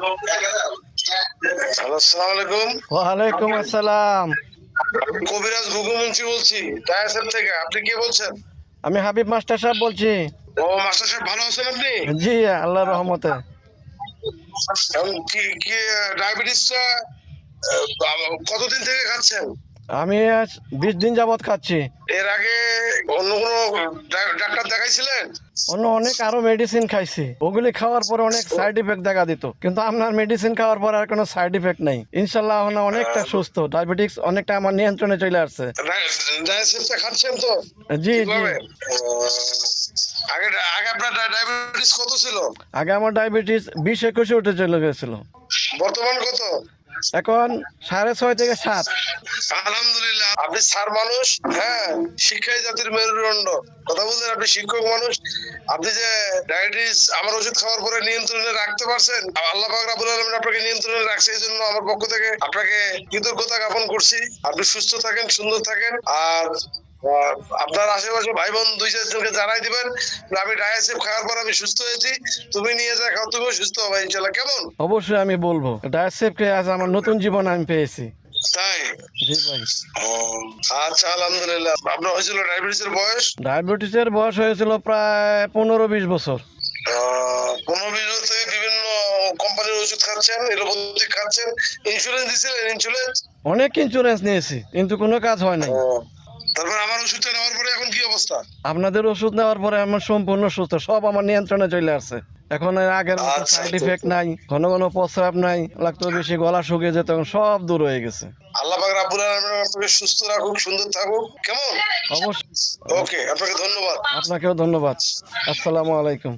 Hello, আসসালামু আলাইকুম। ওয়ালাইকুম আসসালাম। কবিরাজ ভুগুমুন্সি বলছি ডায়াসের থেকে। আপনি কে বলছেন? আমি হাবিব মাস্টার সাহেব বলছি। ও মাস্টার সাহেব, ভালো আছেন আপনি? জি, আল্লাহর রহমতে। এখন কি কি ডায়াবেটিসটা কতদিন থেকে খাচ্ছেন? আমি আজ 20 দিন যাবত খাচ্ছি। এর আগে অন্য কোনো ডাক্তার দেখাইছিলেন? অন্য অনেক আরো মেডিসিন খাইছি, ওগুলি খাওয়ার পরে অনেক সাইড ইফেক্ট দেখা দিত, কিন্তু আপনার মেডিসিন খাওয়ার পর আর কোনো সাইড ইফেক্ট নাই। ইনশাল্লাহ এখন অনেকটা সুস্থ, ডায়াবেটিক্স অনেকটা আমার নিয়ন্ত্রণে চলে আসছে। ডায়াসেপটা খাচ্ছেন তো জি জি। ঠিকভাবে? আগে আগে আপনার ডায়াবেটিস কত ছিল? আগে আমার ডায়াবেটিস 20-21 উঠে চলে গেছিল, বর্তমান কত? এখন 6.5 থেকে 7। আলহামদুলিল্লাহ। আপনি স্যার মানুষ, হ্যাঁ, শিক্ষাই জাতির মেরুদণ্ড। কথা বলছেন, আপনি শিক্ষক মানুষ। আপনি যে ডায়াবেটিস আমার ওষুধ খাওয়ার পরে নিয়ন্ত্রণে রাখতে পারছেন, আল্লাহ পাক রব্বুল আলামিন আপনাকে নিয়ন্ত্রণে রাখছে, এই জন্য আমার পক্ষ থেকে আপনাকে কৃতজ্ঞতা জ্ঞাপন করছি। আপনি সুস্থ থাকেন, সুন্দর থাকেন। আর আপনার আশেপাশে ভাই বোন 2-4 জনকে জানাই দিবেন আমি ডায়াসেপ খাওয়ার পর আমি সুস্থ হয়েছি, তুমি নিয়ে যা খাও, তুমিও সুস্থ হবে ইনশাল্লাহ। কেমন? অবশ্যই আমি বলবো, ডায়াসেপকে আজ আমার নতুন জীবন আমি পেয়েছি। তাই? জি ভাই। ও আচ্ছা, আলহামদুলিল্লাহ। আপনার হয়েছিল ডায়াবেটিসের বয়স? ডায়াবেটিসের বয়স হয়েছিল প্রায় 15-20 বছর। 15-20 থেকে বিভিন্ন কোম্পানির ওষুধ খাচ্ছেন, এলোপ্যাথিক খাচ্ছেন। ইন্স্যুরেন্স দিছিলেন? ইন্স্যুরেন্স? অনেক ইন্স্যুরেন্স নিয়েছি, কিন্তু কোনো কাজ হয় নাই। তারপর আমার ওষুধটা নেওয়ার পরে এখন কি অবস্থা? আপনাদের ওষুধ নেওয়ার পরে আমার সম্পূর্ণ সুস্থ, সব আমার নিয়ন্ত্রণে চলে আসছে। এখন আর আগের মতো আচ্ছা, সাইড আচ্ছা, ইফেক্ট নাই, ঘন ঘন প্রস্রাব নাই, লাগতো বেশি, গলা শুকিয়ে যেত, এখন সব দূর হয়ে গেছে। আল্লাহ পাক রাব্বুল আলামিন আপনাকে সুস্থ রাখুক, সুন্দর থাকুক। কেমন? অবশ্যই। ওকে, আপনাকে ধন্যবাদ। আপনাকেও ধন্যবাদ। আসসালামু আলাইকুম।